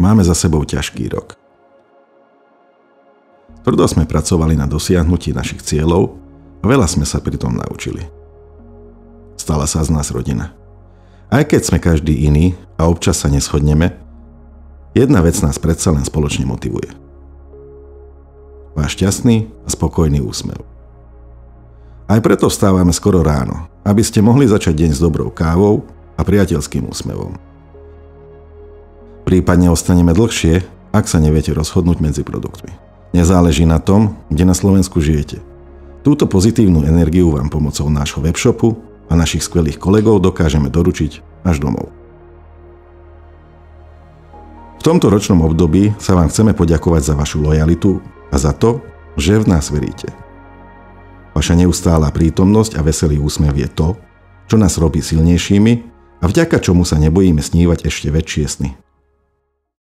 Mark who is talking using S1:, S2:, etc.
S1: Máme za sebou ťažký rok. Tvrdo sme pracovali na dosiahnutí našich cieľov a veľa sme sa pri tom naučili. Stala sa z nás rodina. Aj keď sme každý iný a občas sa neshodneme, jedna vec nás predsa len spoločne motivuje. Váš šťastný a spokojný úsmev. Aj preto vstávame skoro ráno, aby ste mohli začať deň s dobrou kávou a priateľským úsmevom. Prípadne ostaneme dlhšie, ak sa neviete rozhodnúť medzi produktmi. Nezáleží na tom, kde na Slovensku žijete. Túto pozitívnu energiu vám pomocou nášho webshopu a našich skvelých kolegov dokážeme doručiť až domov. V tomto ročnom období sa vám chceme poďakovať za vašu lojalitu a za to, že v nás veríte. Vaša neustála prítomnosť a veselý úsmev je to, čo nás robí silnejšími a vďaka čomu sa nebojíme snívať ešte väčšie sny.